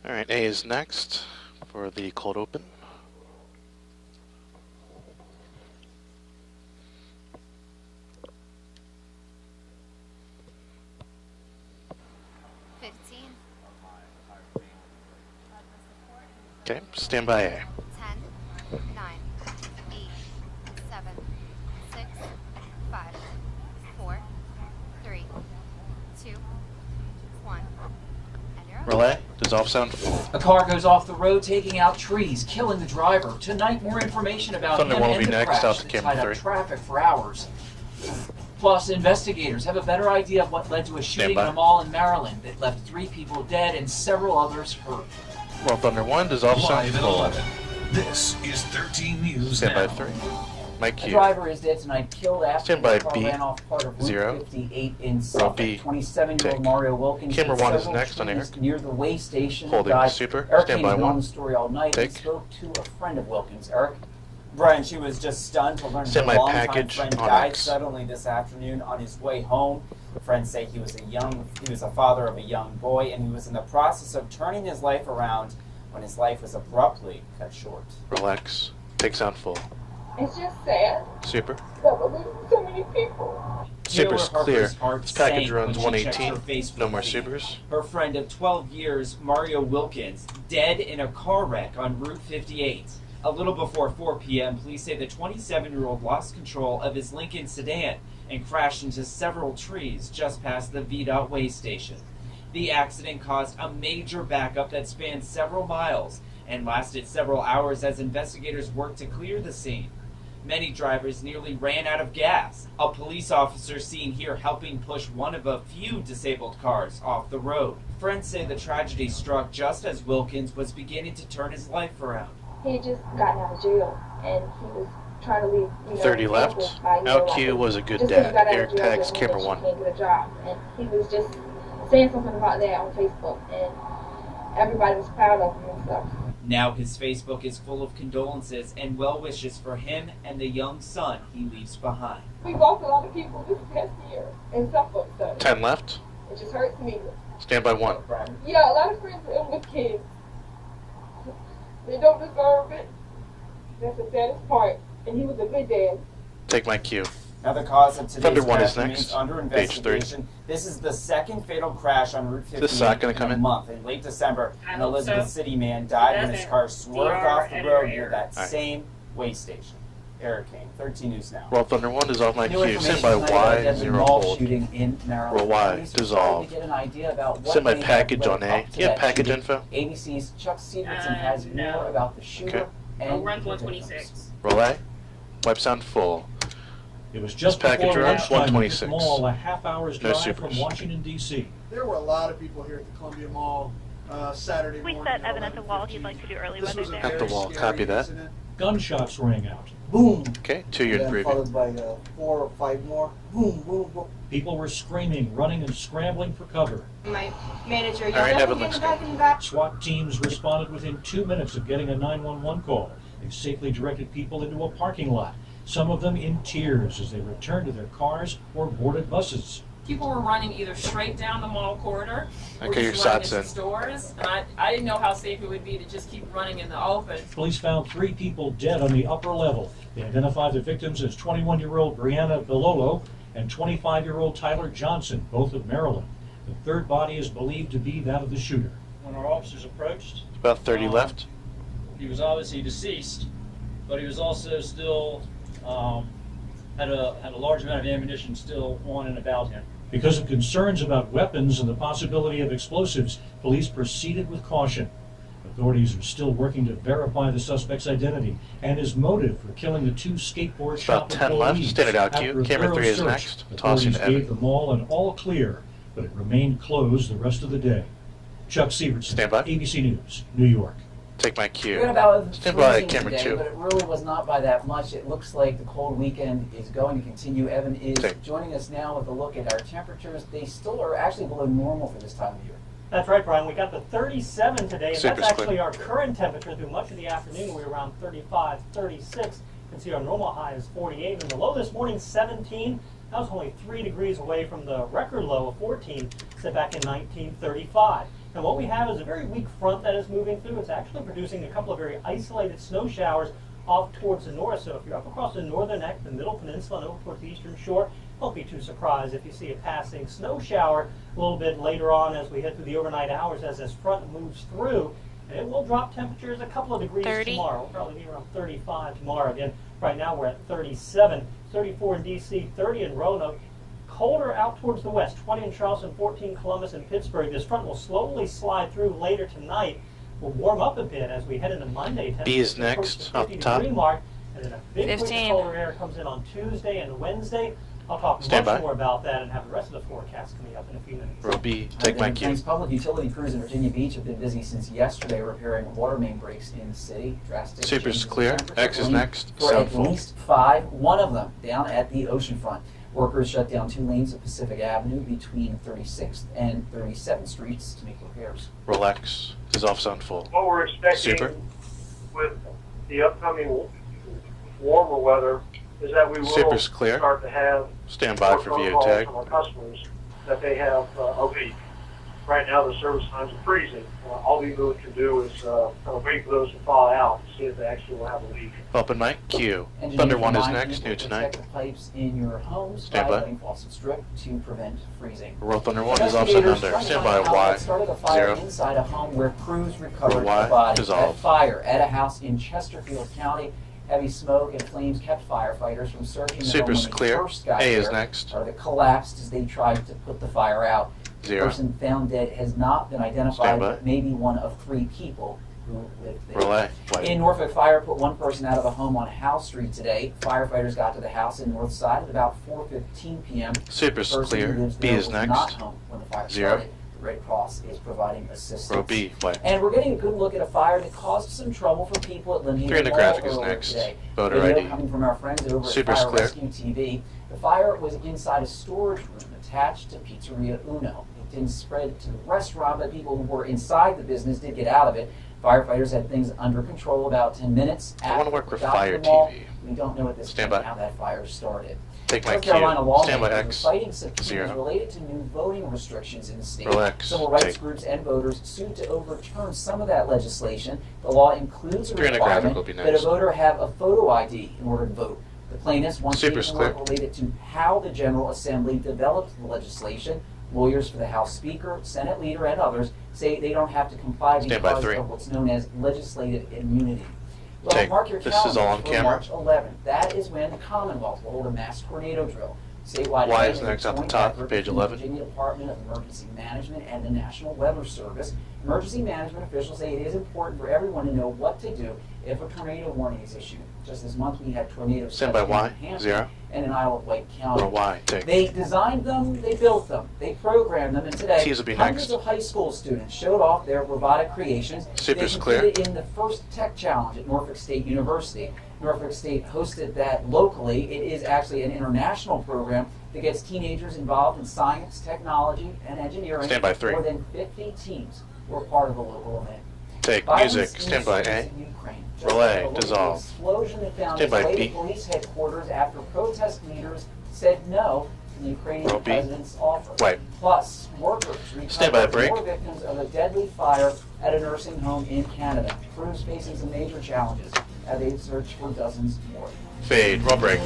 All right, A is next for the cold open. Okay, stand by A. 10, 9, 8, 7, 6, 5, 4, 3, 2, 1. And you're up. Relay, dissolve sound full. A car goes off the road taking out trees, killing the driver. Tonight, more information about Thunder him won't and be the next, crash out to that camera tied 3. up traffic for hours. Plus, investigators have a better idea of what led to a shooting in a mall in Maryland that left 3 people dead and several others hurt. Well, Thunder 1, dissolve sound Live at full. 11. This is 13 News Stand Now. by 3. Mike A Q. driver is dead tonight, killed after Stand by the car B. ran off part of Route 0. 58 in Row Suffolk. B. 27-year-old Take. Mario Wilkins Camera hit 1 is several next on trees Eric. near the way station. Holding Died. super. Eric Stand Kane by has been 1. on the story all night and Take. spoke to a friend of Wilkins. Eric? Brian, she was just stunned to learn her Send my longtime package friend on died X. suddenly this afternoon on his way home. Friends say he was a father of a young boy, and he was in the process of turning his life around when his life was abruptly cut short. Relax. Take sound full. It's just sad Super. that we're losing so many people. Super's Taylor clear. Harper's heart This package sank runs when she checked her 118. Facebook No more feed. supers. Her friend of 12 years, Mario Wilkins, dead in a car wreck on Route 58. A little before 4 p.m., police say the 27-year-old lost control of his Lincoln sedan and crashed into several trees just past the VDOT way station. The accident caused a major backup that spanned several miles and lasted several hours as investigators worked to clear the scene. Many drivers nearly ran out of gas. A police officer seen here helping push one of a few disabled cars off the road. Friends say the tragedy struck just as Wilkins was beginning to turn his life around. He had just gotten out of jail, and he was trying to leave. 30 left. LQ was a good dad. Eric tags camera 1. Can't get a job, and he was just saying something about that on Facebook, and everybody was proud of him and stuff. Now his Facebook is full of condolences and well wishes for him and the young son he leaves behind. We lost a lot of people this past year in Suffolk, so 10 left. it just hurts me. Stand by 1. Yeah, a lot of friends are in with kids. They don't deserve it. That's the saddest part. And he was a good dad. Take my cue. Now the cause of today's Thunder 1 crash is remains next. under Page 3. investigation. This is the second fatal crash on Route 58 This sock gonna come in a in? month. In late December, I an hope Elizabeth so. City man died when his car swerved off the road near that Alright. same way station. Eric Kane, 13 News Now. Well, Thunder 1 dissolve my New cue. Stand information by tonight about a Y. deadly 0 mall hold. shooting in Maryland. Roll Y. Police are Dissolve. trying to get an idea about what Send my may have package led on A. up to You have that package shooting. info? ABC's Chuck Severson has no. more about the shooter Okay. and Runs the 126. victims. Relay. Wipe sound full. It was just This package before runs lunchtime at this 126. mall, a half hour's No drive supers. from Washington, D.C. There were a lot of people here at the Columbia Mall Saturday We morning. set Evan at the wall. He'd like to do early This weather was a there. At the very wall. scary Copy that. incident. Gunshots rang out. Boom. Okay, 2-year And then preview. followed by 4 or 5 more. Boom, boom, boom. People were screaming, running, and scrambling for cover. My manager, All right, Evan, let's go. SWAT teams responded within 2 minutes of getting a 911 call. They safely directed people into a parking lot, some of them in tears as they returned to their cars or boarded buses. People were running either straight down the mall corridor or Okay, your just running shots into in. stores. And I didn't know how safe it would be to just keep running in the open. Police found 3 people dead on the upper level. They identified the victims as 21-year-old Brianna Bilolo and 25-year-old Tyler Johnson, both of Maryland. The third body is believed to be that of the shooter. When our officers approached, About 30 left. he was obviously deceased, but he was also still had a large amount of ammunition still on and about him. Because of concerns about weapons and the possibility of explosives, police proceeded with caution. Authorities are still working to verify the suspect's identity and his motive for killing the 2 skateboard shop About 10 left. employees. Standard out After cue. a Camera thorough 3 is search, next. Tossing authorities to Evan. gave the mall an all clear, but it remained closed the rest of the day. Chuck Severson, Stand by. ABC News, New York. Take my We're cue. about Stand by freezing camera today, 2. but it really was not by that much. It looks like the cold weekend is going to continue. Evan is Take. joining us now with a look at our temperatures. They still are actually below normal for this time of year. That's right, Brian. We got the 37 today, and Super's that's actually clear. our current temperature through much of the afternoon. We were around 35, 36. You can see our normal high is 48, and the low this morning, 17. That was only 3 degrees away from the record low of 14 set back in 1935. And what we have is a very weak front that is moving through. It's actually producing a couple of very isolated snow showers off towards the north. So if you're up across the northern neck, the middle peninsula, and over towards the eastern shore, don't be too surprised if you see a passing snow shower a little bit later on as we head through the overnight hours as this front moves through. And it will drop temperatures a couple of degrees 30. tomorrow. We'll probably be around 35 tomorrow. Again, right now we're at 37, 34 in D.C., 30 in Roanoke. Colder out towards the west, 20 in Charleston, 14 Columbus and Pittsburgh. This front will slowly slide through later tonight. We'll warm up a bit as we head into Monday. B is next, up top. Mark, and then a big 15. colder air comes in on Tuesday and Wednesday. I'll talk Stand much by. more about that and have the rest of the forecast coming up in a few minutes. Row B, take my cue. Thanks. Public utility crews in Virginia Beach have been busy since yesterday repairing water main breaks in the city. Drastic Super's changes in clear. temperature X is lane next. For at Southful. least 5, one of them down at the oceanfront. Workers shut down 2 lanes of Pacific Avenue between 36th and 37th Streets to make repairs. Roll X is off zone full. What we're expecting Super. with the upcoming warmer weather is that we will Super's clear. start to have Stand by more for phone VO calls tag. from our customers that they have a leak. Right now, the service times are freezing. All we really can do is kind of wait for those to thaw out to see if they actually will have a leak. Open mic, Q. Engineers Thunder 1 is remind next, people new to tonight. Protect the pipes in your homes Stand by by. letting faucets drip to prevent freezing. Roll Thunder 1 is offset Investigators under. trying to Stand find by out Y. what started a fire 0. inside a home where crews recovered Roll Y, a body. dissolve. That fire at a house in Chesterfield County. Heavy smoke and flames kept firefighters from searching the home Super's when they clear. first got A is there. next. It collapsed as they tried to put the fire out. The 0. person found dead has not been identified, Stand by. but may be one of 3 people who lived there. Roll A. In White. Norfolk, fire put 1 person out of a home on House Street today. Firefighters got to the house in North Side at about 4:15 p.m. Super's The person who clear. lives B there is was not next. home when the fire 0. started. The Red Cross is providing assistance. Row B. White. And we're getting a good look at a fire that caused some trouble for people at Lindy 3 in the Mall graphic is earlier next. today. Voter Video ID. coming from our friends over Super's at Fire clear. Rescue TV. The fire was inside a storage room attached to Pizzeria Uno. It didn't spread to the restaurant, but people who were inside the business did get out of it. Firefighters had things under control about 10 minutes I want after to work it with got to Fire the mall. TV. We don't know at this Stand point by. how that fire started. Take my North cue. Carolina Stand by lawmakers are X. fighting subpoenas 0. related to new voting restrictions in the state. Roll X. Civil rights Take. groups and voters sued to overturn some of that legislation. The law includes a 3 in the graphic requirement will be that a next. voter have a photo ID in order to vote. The plaintiffs want Super's paperwork clear. related to how the General Assembly developed the legislation. Lawyers for the House Speaker, Senate Leader, and others say they don't have to comply Stand by because 3. of what's known as legislative immunity. Well, Take. mark your This is all on calendars for camera. March 11th. That is when the Commonwealth will hold a mass tornado drill. Statewide Y event is a next at the joint top, effort page between 11. The Virginia Department of Emergency Management and the National Weather Service. Emergency management officials say it is important for everyone to know what to do if a tornado warning is issued. Just this month, we had tornadoes Stand by touching Y. New Hampshire 0. and in Isle of Wight County. Roll Y. Take. They designed them, they built them, they programmed them, and today T's will be hundreds next. of high school students showed off their robotic creations. Super's They clear. competed in the first tech challenge at Norfolk State University. Norfolk State hosted that locally. It is actually an international program that gets teenagers involved in science, technology, and engineering. Stand by 3. More than 50 teams were part of the local event. Take. Violence Music. in Stand by cities A. in Ukraine. Roll A. Just a local Dissolve. Explosion that found Stand by its way B. to police headquarters after protest leaders said no to the Ukrainian Roll B. president's offer. White. Plus, workers Stand by recovered break. more victims of a deadly fire at a nursing home in Canada. Crews facing some major challenges as they search for dozens more. Fade. Roll break.